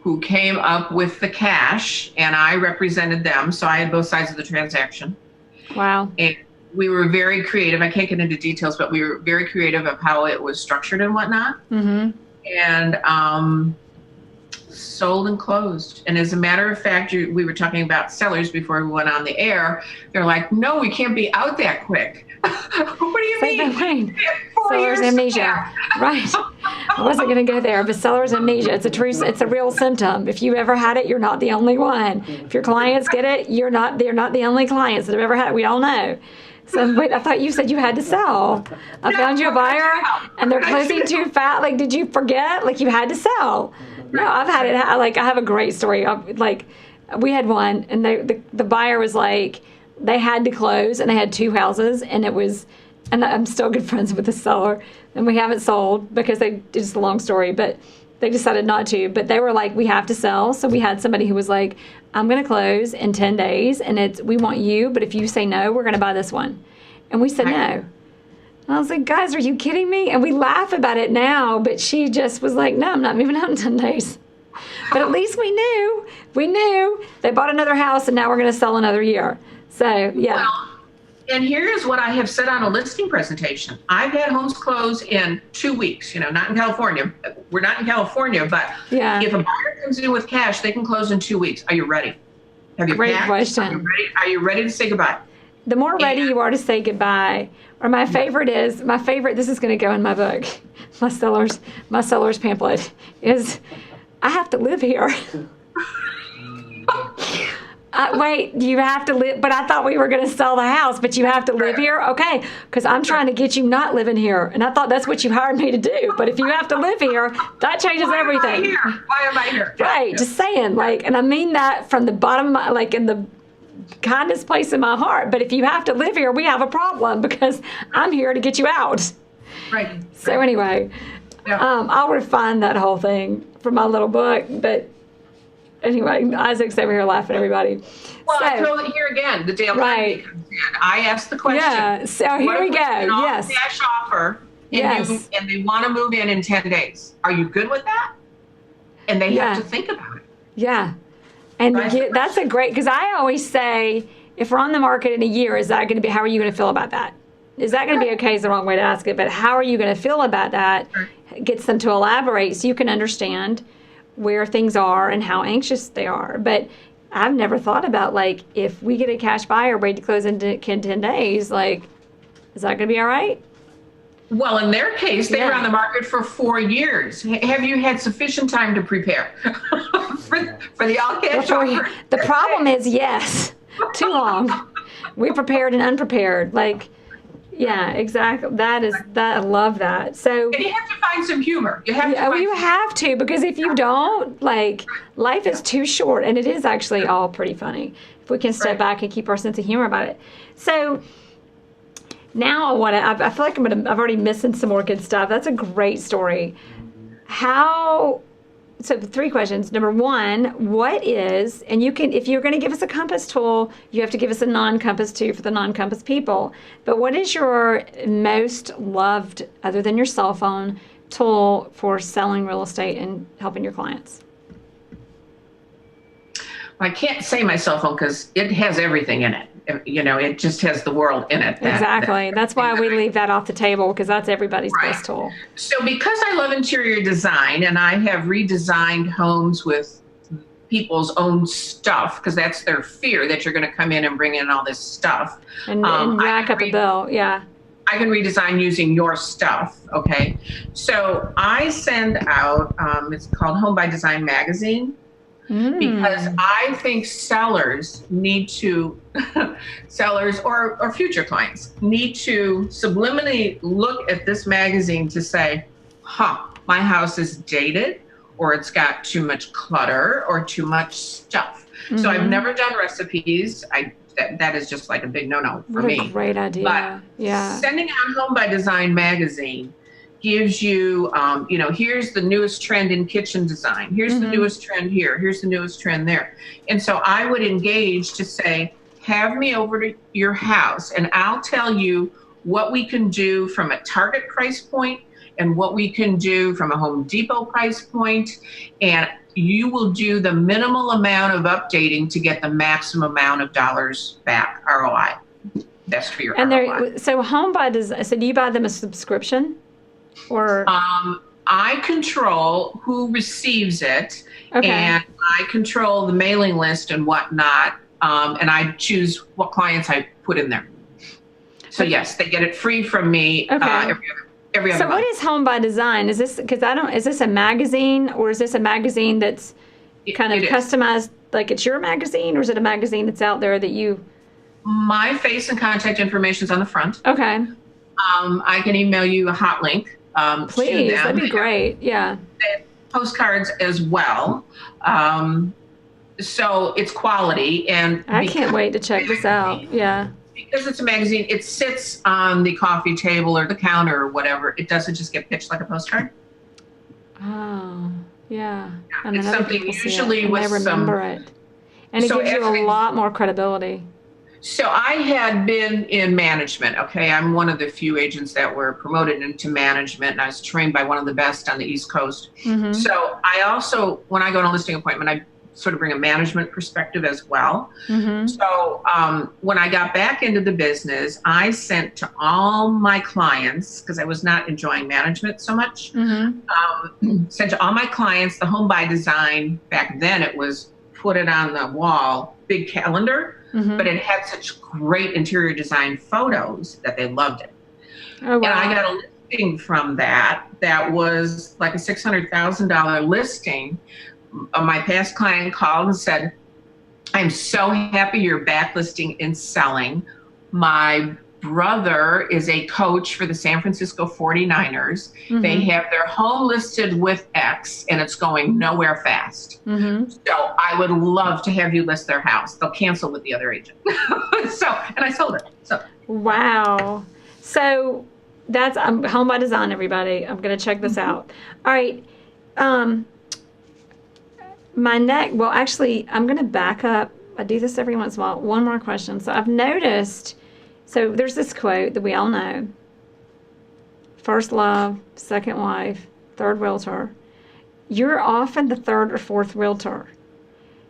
who came up with the cash, and I represented them, so I had both sides of the transaction. Wow. And we were very creative. I can't get into details, but we were very creative of how it was structured and whatnot. Mm-hmm. And sold and closed. And as a matter of fact, we were talking about sellers before we went on the air. They're like, no, we can't be out that quick. What do you mean? Seller's amnesia. Right. I wasn't going to go there, but seller's amnesia. It's a real symptom. If you ever had it, you're not the only one. If your clients get it, they're not the only clients that have ever had it. We all know. So wait, I thought you said you had to sell. I found you a buyer, and they're closing too fast. Did you forget? You had to sell. No, I've had it. I have a great story. We had one, and the buyer was like, they had to close, and they had 2 houses, and I'm still good friends with the seller, and we haven't sold because it's just a long story, but they decided not to. But they were like, we have to sell. So we had somebody who was like, I'm going to close in 10 days, and we want you, but if you say no, we're going to buy this one. And we said no. And I was like, guys, are you kidding me? And we laugh about it now, but she just was like, no, I'm not moving out in 10 days. But at least we knew. They bought another house, and now we're going to sell another year. So, yeah. Well, and here's what I have said on a listing presentation. I've had homes close in 2 weeks, not in California. We're not in California, but if a buyer comes in with cash, they can close in 2 weeks. Are you ready? Have you Great packed? question. Are you ready to say goodbye? The more ready you are to say goodbye, or my favorite, this is going to go in my book, my seller's pamphlet, is I have to live here. Wait, you have to live, but I thought we were going to sell the house, but you have to live here? Okay, because I'm trying to get you not living here, and I thought that's what you hired me to do, but if you have to live here, that changes everything. Why am I here? Right, just saying, and I mean that from the bottom of my, in the kindest place in my heart, but if you have to live here, we have a problem, because I'm here to get you out. Right. So anyway, I'll refine that whole thing for my little book, but Anyway, Isaac's over here laughing, everybody. Well, I throw it here again. The Dale Carnegie comes in. I ask the question. Yeah, so here we go. Yes. Cash offer, and they want to move in 10 days. Are you good with that? And they have to think about it. Yeah. And that's a great, because I always say, if we're on the market in a year, is that going to be, how are you going to feel about that? Is that going to be okay is the wrong way to ask it, but how are you going to feel about that? Gets them to elaborate so you can understand where things are and how anxious they are. But I've never thought about, like, if we get a cash buyer ready to close in 10 days, like, is that going to be all right? Well, in their case, they were on the market for 4 years. Have you had sufficient time to prepare for the all cash offer? The problem is, yes, too long. We prepared and unprepared. Like, yeah, exactly. I love that. So, and you have to find some humor. You have to, because if you don't, like, life is too short, and it is actually all pretty funny if we can step back and keep our sense of humor about it. So now I feel like I've already missing some more good stuff. That's a great story. So 3 questions. Number 1, what is, and you can, if you're going to give us a compass tool, you have to give us a non-compass too for the non-compass people. But what is your most loved, other than your cell phone, tool for selling real estate and helping your clients? I can't say my cell phone because it has everything in it. You know, it just has the world in it. Exactly. That's why we leave that off the table, because that's everybody's best tool. So because I love interior design and I have redesigned homes with people's own stuff, because that's their fear, that you're going to come in and bring in all this stuff. And rack up a bill. Yeah. I can redesign using your stuff. Okay. So I send out, it's called Home by Design Magazine. Because I think sellers need to, or future clients need to subliminally look at this magazine to say, my house is dated, or it's got too much clutter or too much stuff. So I've never done recipes. That is just like a big no-no for me. What a great idea. But sending out Home by Design Magazine gives you, here's the newest trend in kitchen design. Here's the newest trend here. Here's the newest trend there. And so I would engage to say, have me over to your house and I'll tell you what we can do from a Target price point and what we can do from a Home Depot price point. And you will do the minimal amount of updating to get the maximum amount of dollars back, ROI. Best for your ROI. So Home by Design, so do you buy them a subscription? Or I control who receives it, and I control the mailing list and whatnot, and I choose what clients I put in there. So yes, they get it free from me every other So month. what is Home by Design? Is this, because is this a magazine, or is this a magazine that's kind of customized, like it's your magazine, or is it a magazine that's out there that you? My face and contact information is on the front. Okay. I can email you a hot link. Please, that'd be great. Yeah. Postcards as well. So it's quality, and I can't wait to check this out. Yeah. Because it's a magazine, it sits on the coffee table or the counter or whatever. It doesn't just get pitched like a postcard. Oh, yeah. And it's something usually with some. They remember it, and it gives you a lot more credibility. So I had been in management. Okay, I'm one of the few agents that were promoted into management, and I was trained by one of the best on the East Coast. So I also, when I go on a listing appointment, I sort of bring a management perspective as well. So when I got back into the business, I sent to all my clients, because I was not enjoying management so much, sent to all my clients the Home by Design. Back then it was put it on the wall, big calendar, but it had such great interior design photos that they loved it. Oh, wow. And I got a listing from that was like a $600,000 listing. My past client called and said, I'm so happy you're backlisting and selling. My brother is a coach for the San Francisco 49ers. They have their home listed with X, and it's going nowhere fast. So I would love to have you list their house. They'll cancel with the other agent. And I sold it. So wow. So that's Home by Design, everybody. I'm going to check this out. All right. my neck, well, actually, I'm going to back up. I do this every once in a while. One more question. So I've noticed, so there's this quote that we all know. First love, second wife, third realtor. You're often the third or fourth realtor.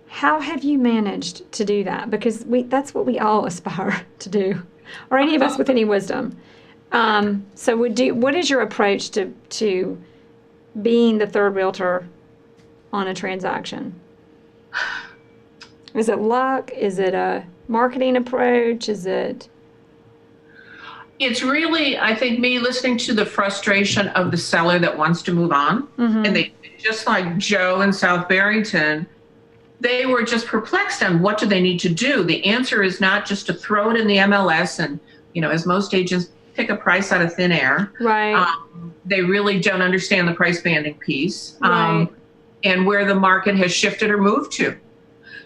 How have you managed to do that? Because that's what we all aspire to do, or any of us with any wisdom. So what is your approach to being the third realtor on a transaction? Is it luck? Is it a marketing approach? Is it? It's really, I think, me listening to the frustration of the seller that wants to move on. Mm-hmm. And they, just like Joe in South Barrington, they were just perplexed on what do they need to do. The answer is not just to throw it in the MLS and, as most agents, pick a price out of thin air. Right. They really don't understand the price banding piece, Right. and where the market has shifted or moved to.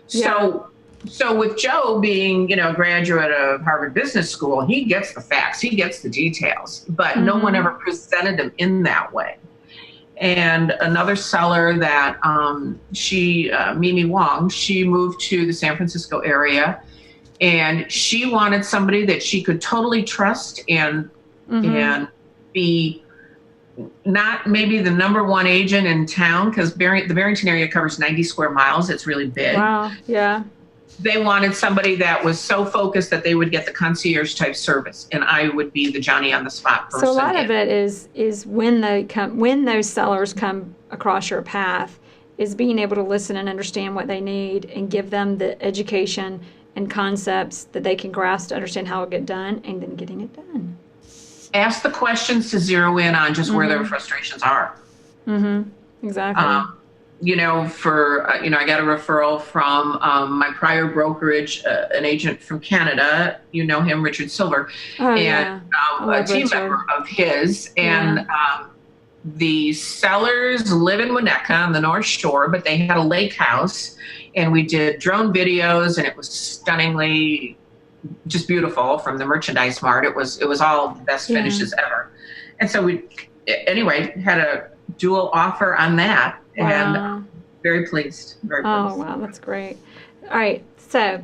Yeah. So with Joe being, a graduate of Harvard Business School, he gets the facts, he gets the details, but no one ever presented him in that way. And another seller that Mimi Wong, she moved to the San Francisco area, and she wanted somebody that she could totally trust and be not maybe the number one agent in town, because the Barrington area covers 90 square miles. It's really big. Wow. Yeah. They wanted somebody that was so focused that they would get the concierge type service, and I would be the Johnny on the spot person. So a lot of it is when those sellers come across your path, is being able to listen and understand what they need and give them the education and concepts that they can grasp to understand how it get done, and then getting it done. Ask the questions to zero in on just where their frustrations are. Exactly. I got a referral from my prior brokerage, an agent from Canada. You know him, Richard Silver, a team member of his. And the sellers live in Winnetka on the North Shore, but they had a lake house, and we did drone videos, and it was stunningly just beautiful from the merchandise mart. It was all the best finishes ever. And so we, anyway, had a dual offer on that. Wow. And very pleased. Very pleased. Oh, wow. That's great. All right. So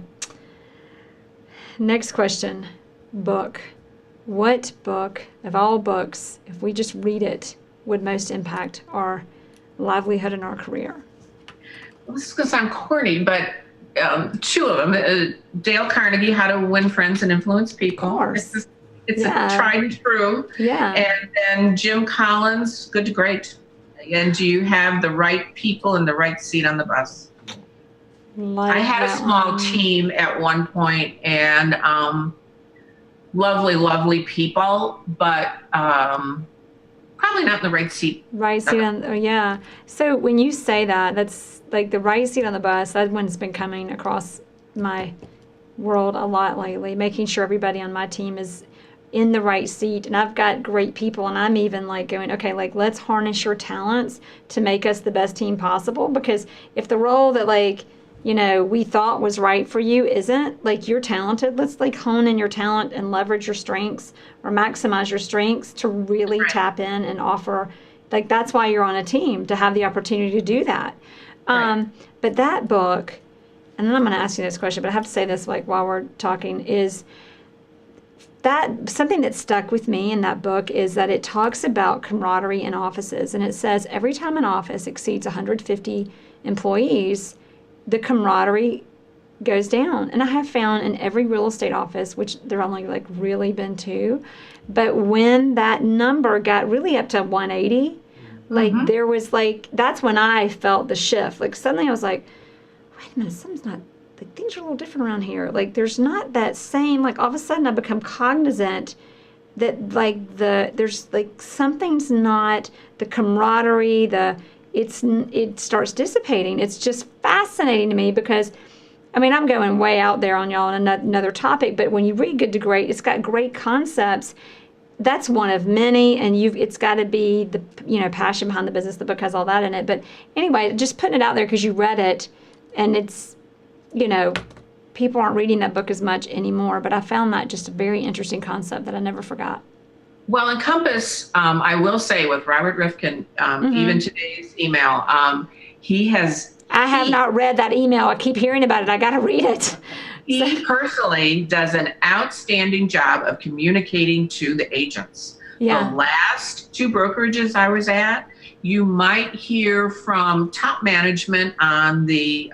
next question, book. What book of all books, if we just read it, would most impact our livelihood and our career? Well, this is going to sound corny, but two of them. Dale Carnegie, How to Win Friends and Influence People. Of course. It's a tried and true. Yeah. And then Jim Collins, Good to Great. And do you have the right people in the right seat on the bus? I had a small team at one point, and lovely, lovely people, but probably not in the right seat. Right seat yeah. So when you say that, that's like the right seat on the bus. That one's been coming across my world a lot lately, making sure everybody on my team is in the right seat. And I've got great people, and I'm even like going, okay, like let's harness your talents to make us the best team possible. Because if the role that we thought was right for you isn't, like, you're talented, let's like hone in your talent and leverage your strengths or maximize your strengths to really tap in and offer. Like, that's why you're on a team, to have the opportunity to do that. But that book, and then I'm going to ask you this question, but I have to say this while we're talking, is that something that stuck with me in that book is that it talks about camaraderie in offices. And it says every time an office exceeds 150 employees, the camaraderie goes down. And I have found in every real estate office, which there only really been two, but when that number got really up to 180, there was that's when I felt the shift. Like, suddenly I was like, wait a minute, something's not, things are a little different around here. Like, there's not that same, all of a sudden I become cognizant that there's something's not, the camaraderie, it starts dissipating. It's just fascinating to me because, I'm going way out there on y'all on another topic, but when you read Good to Great, it's got great concepts. That's one of many, and it's got to be the passion behind the business. The book has all that in it. But anyway, just putting it out there because you read it, and it's, people aren't reading that book as much anymore. But I found that just a very interesting concept that I never forgot. Well, in Compass, I will say with Robert Rifkin, even today's email, he has I have not read that email. I keep hearing about it. I got to read it. He personally does an outstanding job of communicating to the agents. Yeah. The last 2 brokerages I was at, you might hear from top management on the,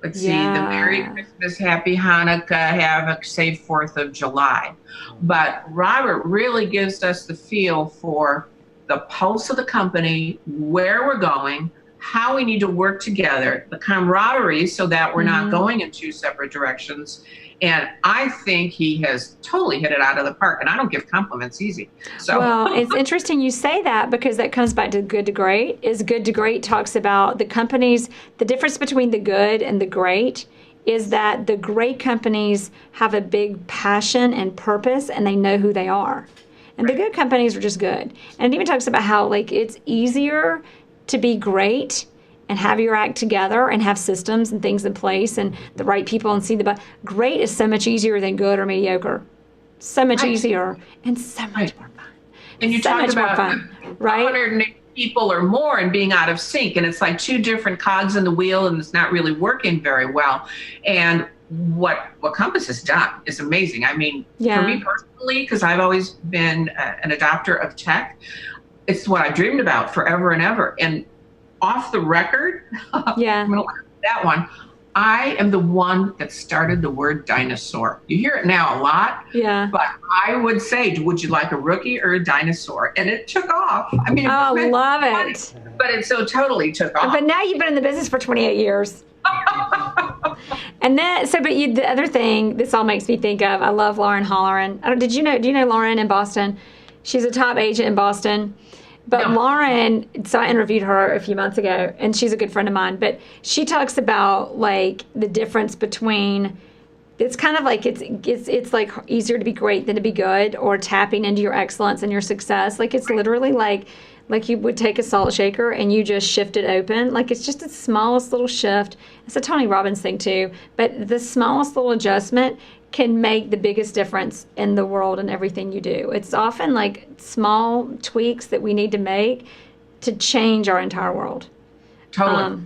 the Merry Christmas, Happy Hanukkah, have a safe 4th of July. But Robert really gives us the feel for the pulse of the company, where we're going, how we need to work together, the camaraderie, so that we're not going in 2 separate directions. And I think he has totally hit it out of the park. And I don't give compliments easy. So. Well, it's interesting you say that, because that comes back to Good to Great. Good to Great talks about the companies, the difference between the good and the great is that the great companies have a big passion and purpose, and they know who they are. And the good companies are just good. And it even talks about how, like, it's easier to be great and have your act together and have systems and things in place and the right people and see the great is so much easier than good or mediocre. So much easier and so much more fun. And you so talk much about more fun, right? 180 people or more and being out of sync, and it's like 2 different cogs in the wheel, and it's not really working very well. And what Compass has done is amazing. I mean, for me personally, because I've always been an adopter of tech, it's what I dreamed about forever and ever. And off the record, I'm going to laugh at that one. I am the one that started the word dinosaur. You hear it now a lot. Yeah. But I would say, would you like a rookie or a dinosaur? And it took off. I mean, I love it. But it so totally took off. But now you've been in the business for 28 years. And then, the other thing this all makes me think of, I love Lauren Holleran. Do you know Lauren in Boston? She's a top agent in Boston. But Lauren, so I interviewed her a few months ago, and she's a good friend of mine. But she talks about, like, the difference between, it's kind of like it's like easier to be great than to be good, or tapping into your excellence and your success. Like, it's literally like you would take a salt shaker and you just shift it open. Like, it's just the smallest little shift. It's a Tony Robbins thing too. But the smallest little adjustment can make the biggest difference in the world and everything you do. It's often like small tweaks that we need to make to change our entire world. Totally.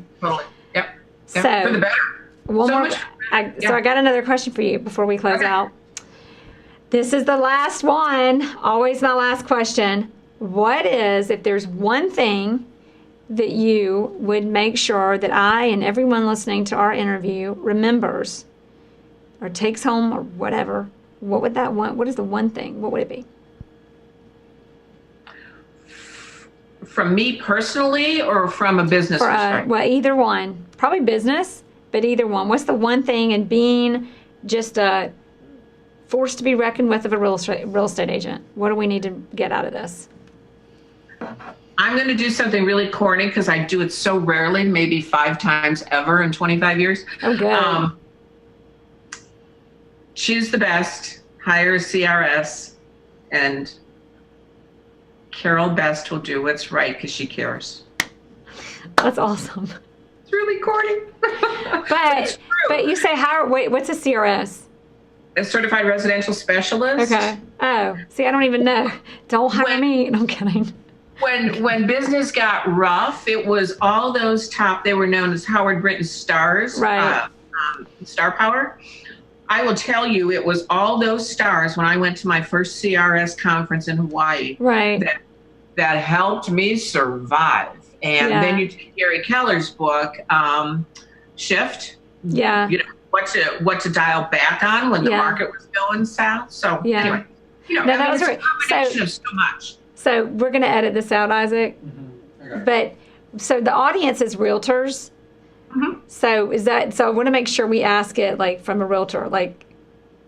Yep. So, for the better. So I got another question for you before we close out. This is the last one. Always my last question. What is, if there's one thing that you would make sure that I and everyone listening to our interview remembers or takes home or whatever, what is the one thing? What would it be? From me personally, or from a business perspective? Well, either one. Probably business, but either one. What's the one thing, and being just a force to be reckoned with of a real estate agent? What do we need to get out of this? I'm going to do something really corny because I do it so rarely, maybe 5 times ever in 25 years. Oh, good. Choose the best, hire a CRS, and Carol Best will do what's right because she cares. That's awesome. It's really corny. But you say, what's a CRS? A certified residential specialist. Okay. Oh, see, I don't even know. Don't hire me. No, I'm kidding. When business got rough, it was all those they were known as Howard Brinton stars. Right. Star Power. I will tell you, it was all those stars when I went to my first CRS conference in Hawaii. Right. That helped me survive. And then you take Gary Keller's book, Shift. Yeah. You know, what to dial back on when the market was going south. So anyway, that was right. A combination of so much. So we're going to edit this out, Isaac. Mm-hmm. Okay. But so the audience is realtors. Mm-hmm. So I want to make sure we ask it like from a realtor, like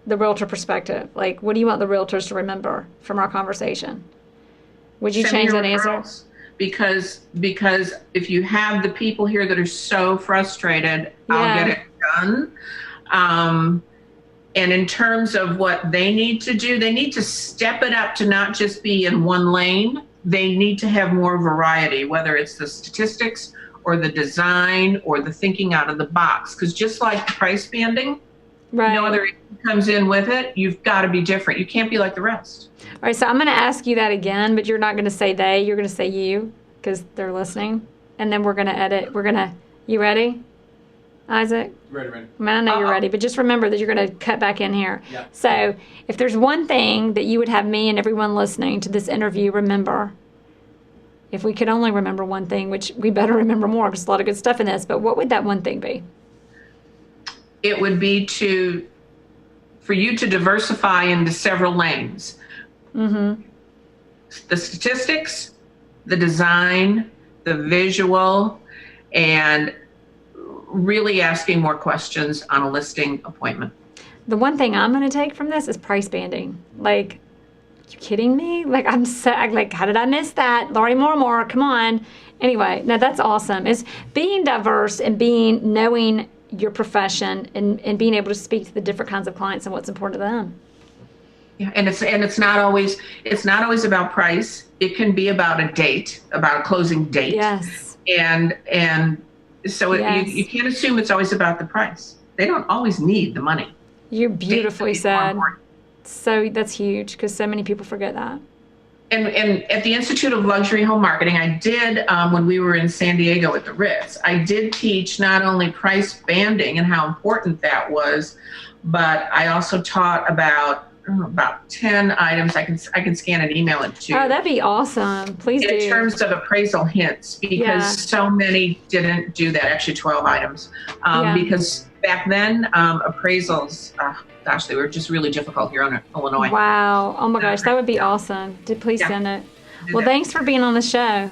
the realtor perspective. Like, what do you want the realtors to remember from our conversation? Would you change that answer? Because if you have the people here that are so frustrated, I'll get it done. And in terms of what they need to do, they need to step it up to not just be in one lane. They need to have more variety, whether it's the statistics or the design or the thinking out of the box. Because just like the price banding, no other agent comes in with it, you've got to be different. You can't be like the rest. All right, so I'm going to ask you that again, but you're not going to say they, you're going to say you, because they're listening. And then we're going to edit. You ready, Isaac? Ready. I mean, I know you're ready, but just remember that you're going to cut back in here. Yeah. So if there's one thing that you would have me and everyone listening to this interview remember, if we could only remember one thing, which we better remember more because there's a lot of good stuff in this, but what would that one thing be? It would be for you to diversify into several lanes. Mm-hmm. The statistics, the design, the visual, and really asking more questions on a listing appointment. The one thing I'm going to take from this is price banding. Like, you kidding me? Like, how did I miss that? Laurie Moore, come on. Anyway, no, that's awesome. It's being diverse and knowing your profession and being able to speak to the different kinds of clients and what's important to them. Yeah, and it's not always about price. It can be about a date, about a closing date. Yes. And so Yes. you can't assume it's always about the price. They don't always need the money. You beautifully said. So that's huge because so many people forget that. And at the Institute of Luxury Home Marketing, I did, when we were in San Diego at the Ritz, I did teach not only price banding and how important that was, but I also taught about 10 items. I can scan and email it to you. Oh, that'd be awesome. Please do. In terms of appraisal hints, because so many didn't do that, actually 12 items. Because back then, appraisals, they were just really difficult here in Illinois. Wow. Oh my gosh, that would be awesome. Please send it. Well, thanks for being on the show.